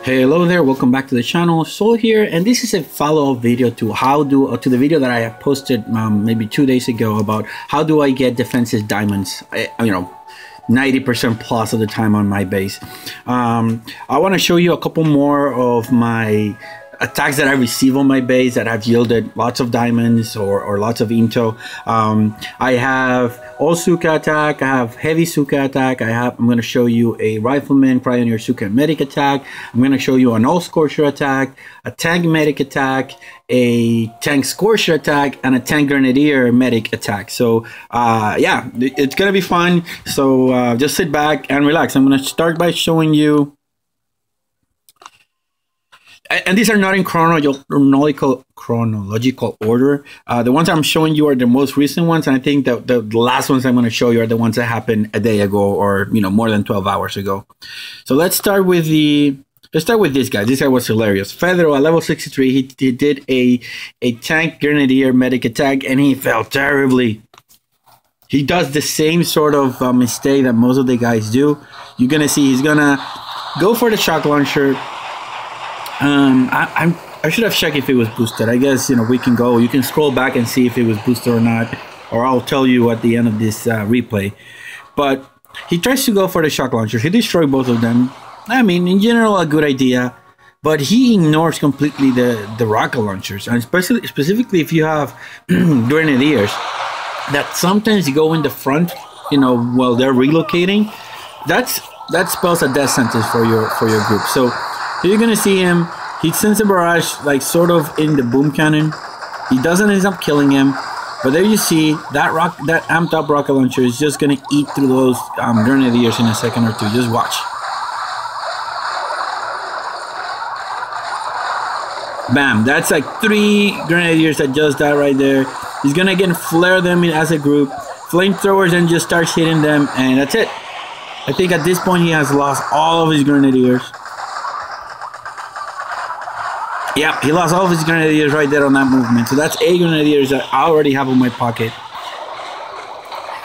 Hello there, welcome back to the channel. Sol here, and this is a follow-up video to to the video that I have posted maybe 2 days ago about how do I get defensive diamonds, 90% plus of the time on my base. I want to show you a couple more of my attacks that I receive on my base that have yielded lots of diamonds or lots of into. I have all Zooka attack, I have heavy Zooka attack, I'm going to show you a Rifleman, Cryoneer-Medic attack, I'm going to show you an Tank-Scorcher attack, a Tank-Medic attack, a Tank-Scorcher attack, and a Tank-Grenadier-Medic attack. So yeah, it's going to be fun. So just sit back and relax. I'm going to start by showing you, and these are not in chronological order. The ones I'm showing you are the most recent ones, and I think that the last ones I'm going to show you are the ones that happened a day ago, or more than 12 hours ago. So let's start with this guy. This guy was hilarious. Fedro at level 63, he did a Tank-Grenadier-Medic attack, and he fell terribly. He does the same sort of mistake that most of the guys do. You're gonna see he's gonna go for the shock launcher. I should have checked if it was boosted. I guess we can go. You can scroll back and see if it was boosted or not, or I'll tell you at the end of this replay. But he tries to go for the shock launcher. He destroyed both of them. I mean, in general, a good idea, but he ignores completely the rocket launchers, and specifically if you have grenadiers that sometimes go in the front, while they're relocating. That spells a death sentence for your group. So you're gonna see him. He sends a barrage, like sort of in the boom cannon. He doesn't end up killing him, but there you see that amped up rocket launcher is just gonna eat through those grenadiers in a second or two. Just watch. Bam! That's like 3 grenadiers that just died right there. He's gonna again flare them in as a group, flamethrowers, and just starts hitting them, and that's it. I think at this point he has lost all of his grenadiers. Yep, he lost all of his grenadiers right there on that movement. So that's 8 grenadiers that I already have in my pocket.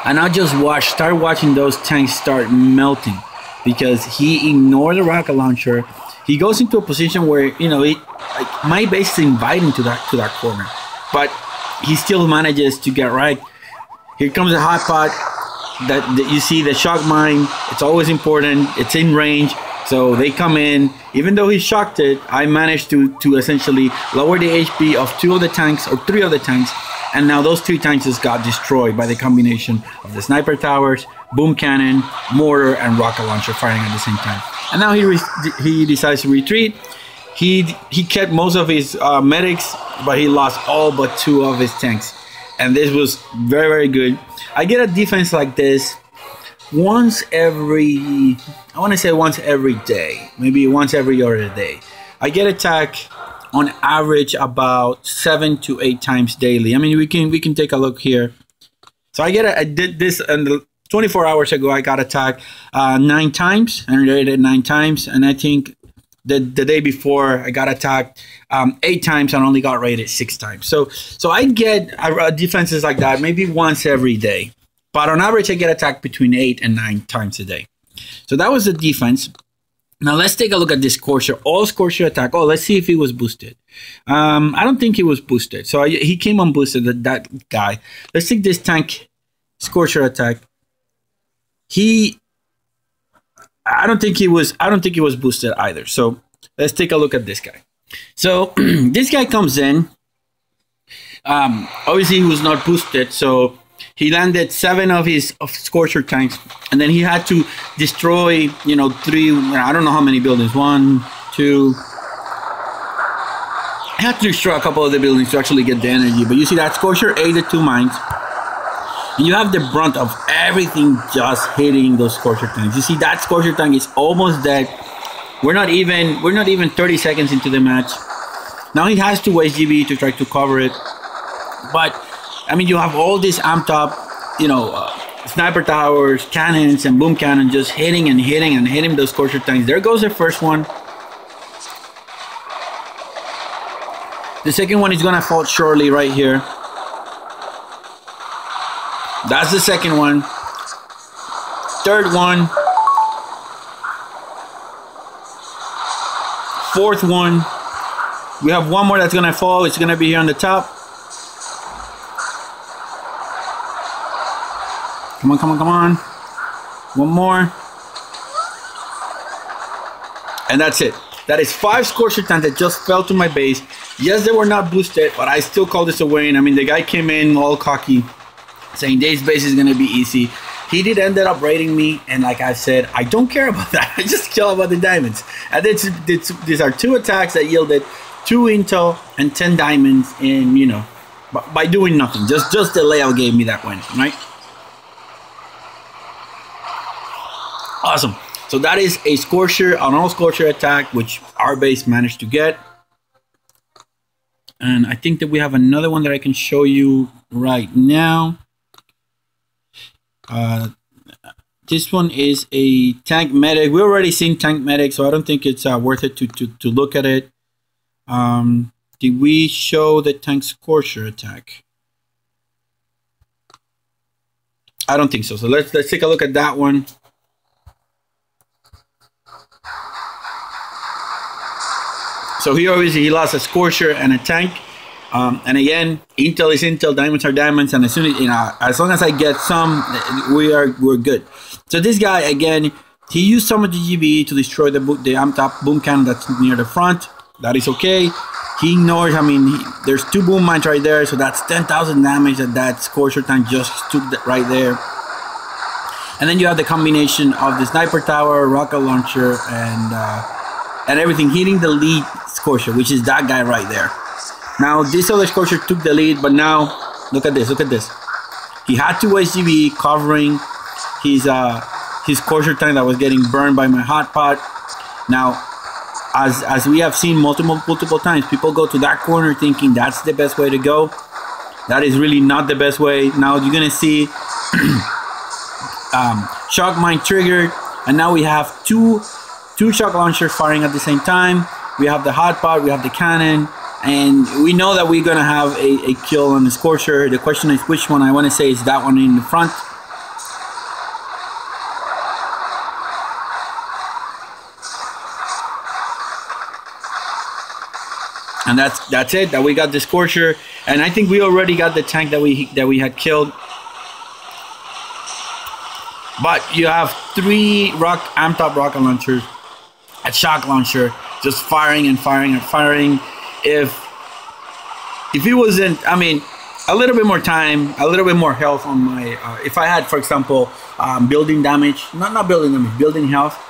And I'll just start watching those tanks start melting, because he ignored the rocket launcher. He goes into a position where, like my base is inviting to that corner, but he still manages to get right. Here comes a hot pot. That you see the shock mine. It's always important. It's in range. So they come in. Even though he shocked it, I managed to essentially lower the HP of 2 of the tanks, or 3 of the tanks, and now those 3 tanks just got destroyed by the combination of the sniper towers, boom cannon, mortar, and rocket launcher firing at the same time. And now he decides to retreat. He kept most of his medics, but he lost all but 2 of his tanks. And this was very, very good. I get a defense like this once every, I want to say once every day, maybe once every other day. I get attacked on average about 7 to 8 times daily. I mean, we can take a look here. So I did this, and 24 hours ago I got attacked 9 times, and rated 9 times, and I think the day before I got attacked 8 times and only got rated 6 times. So I get defenses like that maybe once every day. But on average, I get attacked between 8 and 9 times a day. So that was the defense. Now let's take a look at this Scorcher. All Scorcher attack. Oh, let's see if he was boosted. I don't think he was boosted. So he came unboosted, that guy. Let's take this Tank-Scorcher attack. I don't think he was boosted either. So let's take a look at this guy. So this guy comes in. Obviously, he was not boosted, so he landed 7 of his Scorcher tanks, and then he had to destroy, 3. I don't know how many buildings. 1, 2. He had to destroy a couple of the buildings to actually get the energy. But you see that Scorcher ate the 2 mines. And you have the brunt of everything just hitting those Scorcher tanks. You see that Scorcher tank is almost dead. We're not even 30 seconds into the match. Now he has to waste GB to try to cover it. But I mean, you have all this amped up, sniper towers, cannons, and boom cannon just hitting and hitting and hitting those Scorcher tanks. There goes the first one. The second one is gonna fall shortly right here. That's the second one. Third one. fourth one. We have one more that's gonna fall. It's gonna be here on the top. Come on, come on, come on. One more. And that's it. That is 5 Scorcher tanks that just fell to my base. Yes, they were not boosted, but I still call this a win. I mean, the guy came in all cocky, saying this base is going to be easy. He did end up raiding me, and like I said, I don't care about that. I just care about the diamonds. And these are 2 attacks that yielded 2 intel and 10 diamonds, and you know, by doing nothing. Just the layout gave me that win, right? Awesome. So that is a Scorcher, an all Scorcher attack, which our base managed to get. And I think that we have another one that I can show you right now. This one is a Tank-Medic. We already seen Tank-Medic, so I don't think it's worth it to look at it. Did we show the Tank-Scorcher attack? I don't think so. So let's take a look at that one. So here obviously he lost a Scorcher and a tank, and again, intel is intel, diamonds are diamonds, and as soon as as long as I get some, we're good. So this guy again, he used some of the GBE to destroy the up-top boom cannon that's near the front. That is okay. He ignores. I mean, there's 2 boom mines right there, so that's 10,000 damage that Scorcher tank just took right there. And then you have the combination of the sniper tower, rocket launcher, and everything hitting the lead Scorcher, which is that guy right there. Now this other Scorcher took the lead, but now look at this. Look at this. He had to waste GBE covering his Scorcher tank that was getting burned by my hot pot. Now, as we have seen multiple times, people go to that corner thinking that's the best way to go. That is really not the best way. Now you're gonna see shock mine triggered, and now we have two shock launchers firing at the same time. We have the hot pot, we have the cannon, and we know that we're gonna have a kill on the Scorcher. The question is which one. I want to say is that one in the front. And that's it. That we got the Scorcher, and I think we already got the tank that we had killed. But you have 3 amp-top rocket launchers, a shock launcher, just firing and firing and firing. If it wasn't, I mean, a little bit more time, a little bit more health on my, if I had, for example, building damage, not building damage, building health,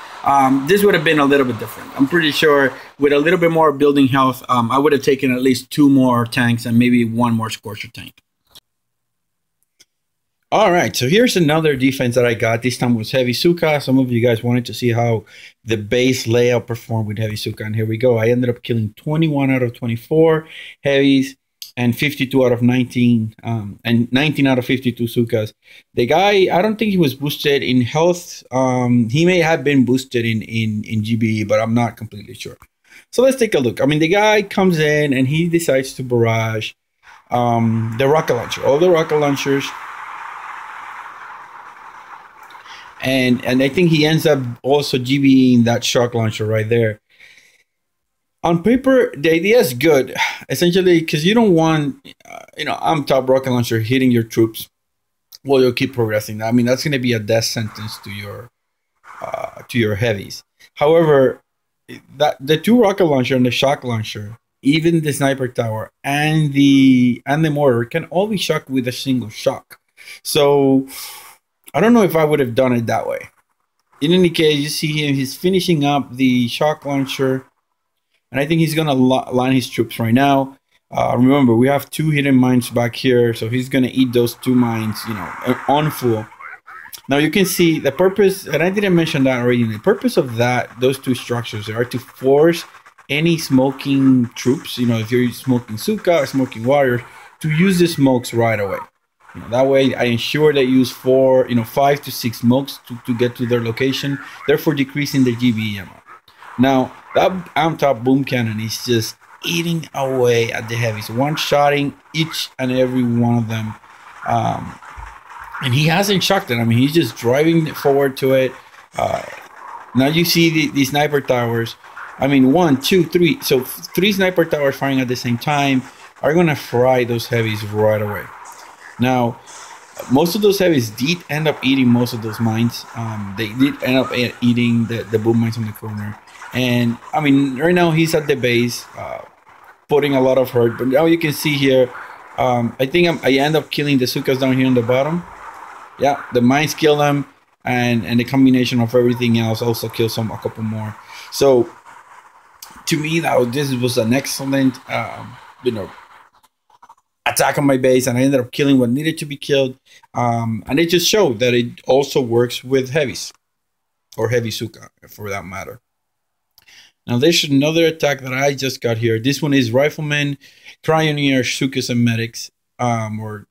this would have been a little bit different. I'm pretty sure with a little bit more building health, I would have taken at least 2 more tanks and maybe 1 more Scorcher tank. All right, so here's another defense that I got. This time was heavy Zooka. Some of you guys wanted to see how the base layout performed with heavy Zooka, and here we go. I ended up killing 21 out of 24 heavies and 52 out of 19, and 19 out of 52 Zookas. The guy, I don't think he was boosted in health. He may have been boosted in GBE, but I'm not completely sure. So let's take a look. I mean, the guy comes in and he decides to barrage the rocket launcher, all the rocket launchers. And I think he ends up also GBing that shock launcher right there. On paper, the idea is good, essentially, because you don't want, top rocket launcher hitting your troops while you keep progressing. I mean, that's going to be a death sentence to your heavies. However, the 2 rocket launcher and the shock launcher, even the sniper tower and the mortar can all be shocked with a single shock. So I don't know if I would have done it that way. In any case, you see him, he's finishing up the shock launcher, and I think he's going to line his troops right now. Remember, we have 2 hidden mines back here, so he's going to eat those 2 mines, on full. Now you can see the purpose, and I didn't mention that already, the purpose of those 2 structures are to force any smoking troops, if you're smoking Zooka or smoking warriors, to use the smokes right away. That way, I ensure they use 5 to 6 smokes to get to their location, therefore decreasing the GBE ammo. Now, that amp-top boom cannon is just eating away at the heavies, one-shotting each and every one of them. And he hasn't shocked it. I mean, he's just driving forward to it. Now you see the sniper towers. I mean, 1, 2, 3. So 3 sniper towers firing at the same time are gonna fry those heavies right away. Now, most of those heavies did end up eating most of those mines. They did end up eating the boom mines on the corner. And I mean, right now he's at the base, putting a lot of hurt. But now you can see here, I think I end up killing the Zookas down here on the bottom. Yeah, the mines kill them, and the combination of everything else also kills a couple more. So to me, this was an excellent, attack on my base, and I ended up killing what needed to be killed. And it just showed that it also works with heavies, or heavy Zooka for that matter. Now there's another attack that I just got here. This one is Rifleman, Cryoneer, Zookas, and Medics, or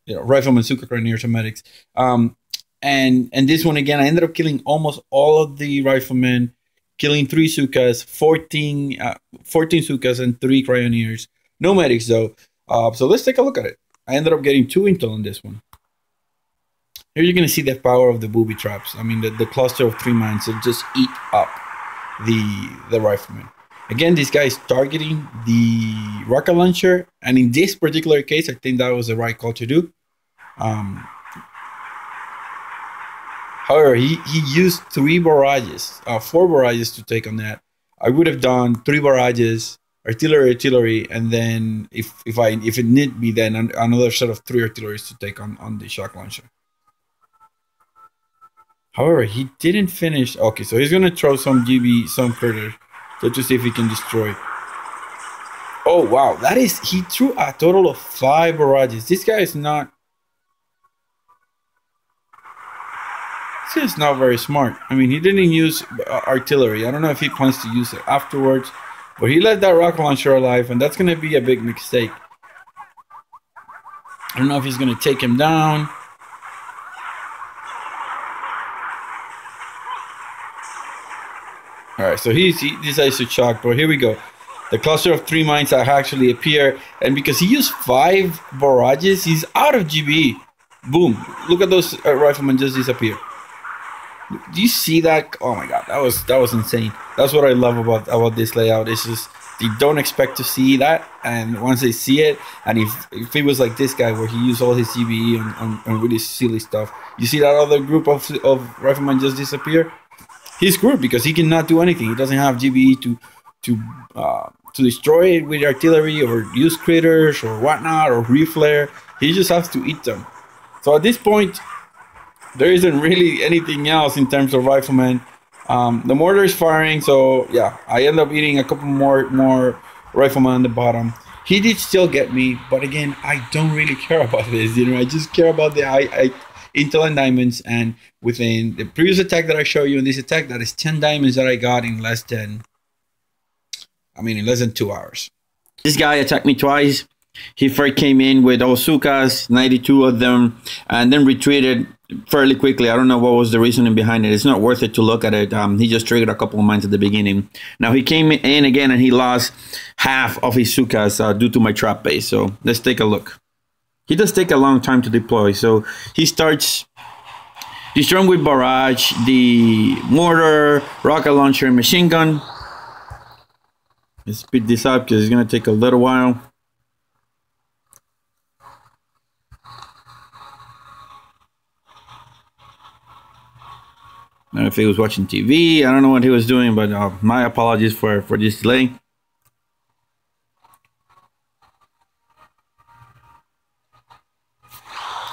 Rifleman, Zooka, Cryoneers, and Medics. And this one again, I ended up killing almost all of the Riflemen, killing 3 Zookas, 14 Zookas, and 3 Cryoneers. No Medics though. So let's take a look at it. I ended up getting 2 intel on this one. Here you're gonna see the power of the booby traps. I mean, the cluster of 3 mines that just eat up the Rifleman. Again, this guy is targeting the rocket launcher, and in this particular case, I think that was the right call to do. However, he used 4 barrages to take on that. I would have done 3 barrages, artillery, and then if it need be, then another set of 3 artilleries to take on the shock launcher. However, he didn't finish. Okay, so he's gonna throw some GB, some critters, to see if he can destroy. Oh wow, he threw a total of 5 barrages. This guy is not. This is not very smart. I mean, he didn't use artillery. I don't know if he plans to use it afterwards, but he let that rocket launcher alive, and that's gonna be a big mistake. I don't know if he's gonna take him down. Alright, so he decides to shock, but here we go. The cluster of 3 mines actually appear, and because he used 5 barrages, he's out of GBE. Boom. Look at those riflemen just disappear. Do you see that? Oh my god, that was insane. That's what I love about this layout. It's just they don't expect to see that, and once they see it, and if it was like this guy where he used all his GBE on really silly stuff, you see that other group of riflemen just disappear. He's screwed because he cannot do anything. He doesn't have GBE to destroy it with artillery or use critters or whatnot or reflare. He just has to eat them. So at this point, there isn't really anything else in terms of riflemen. The mortar is firing, so yeah, I end up eating a couple more riflemen on the bottom. He did still get me, but again, I don't really care about this. I just care about the intel and diamonds, and within the previous attack that I showed you, in this attack, that is 10 diamonds that I got in less than 2 hours. This guy attacked me twice. He first came in with all Zookas, 92 of them, and then retreated fairly quickly. I don't know what was the reasoning behind it. It's not worth it to look at it. He just triggered a couple of mines at the beginning. Now he came in again and he lost half of his Zookas due to my trap base. So let's take a look. He does take a long time to deploy. So he starts destroying with barrage, the mortar, rocket launcher, and machine gun. Let's speed this up because it's going to take a little while. I don't know if he was watching TV. I don't know what he was doing, but my apologies for this delay.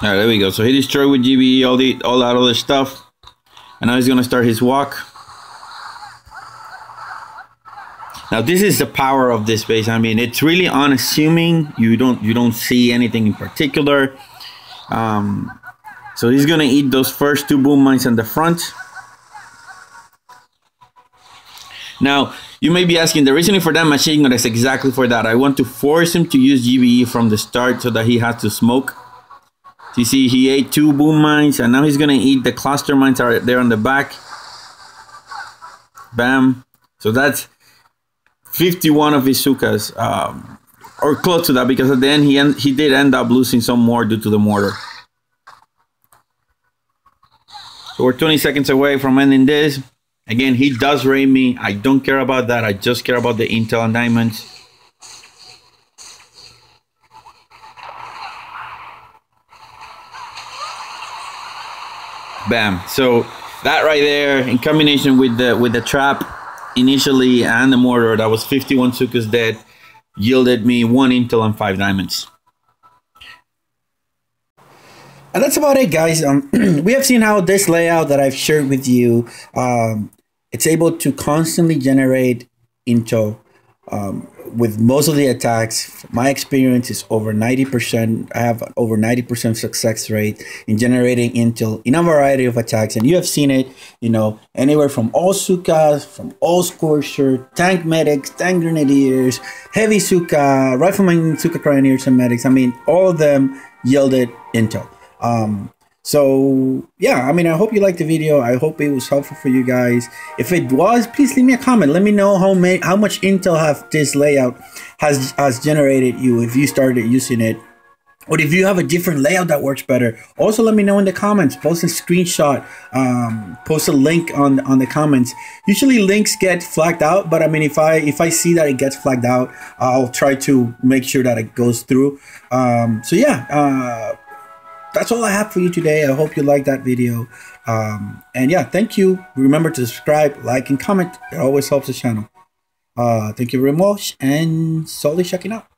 All right, there we go. So he destroyed with GBE all that other stuff, and now he's gonna start his walk. Now this is the power of this base. I mean, it's really unassuming. You don't see anything in particular. So he's gonna eat those first 2 boom mines in the front. Now, you may be asking, the reasoning for that machine gun is exactly for that. I want to force him to use GBE from the start so that he has to smoke. So you see, he ate 2 boom mines, and now he's going to eat the cluster mines that are there on the back. Bam. So that's 51 of his Zookas, or close to that, because at the end he did end up losing some more due to the mortar. So we're 20 seconds away from ending this. Again, he does rate me. I don't care about that. I just care about the intel and diamonds. Bam. So that right there, in combination with the trap initially and the mortar, that was 51 Zookas dead, yielded me 1 intel and 5 diamonds. And that's about it, guys. We have seen how this layout that I've shared with you, it's able to constantly generate intel with most of the attacks. My experience is over 90%. I have over 90% success rate in generating intel in a variety of attacks. And you have seen it, you know, anywhere from all Zookas, from all Scorcher, Tank Medics, Tank Grenadiers, Heavy Zooka, Rifleman, Zooka Cryoneers, and Medics. I mean, all of them yielded intel. So yeah, I mean, I hope you liked the video. I hope it was helpful for you guys. If it was, please leave me a comment. Let me know how much intel have this layout has generated you if you started using it, or if you have a different layout that works better. Also, let me know in the comments. Post a screenshot, post a link on the comments. Usually links get flagged out, but I mean, if I see that it gets flagged out, I'll try to make sure that it goes through. So yeah, that's all I have for you today. I hope you liked that video. And yeah, thank you. Remember to subscribe, like, and comment. It always helps the channel. Thank you very much, and solely checking out.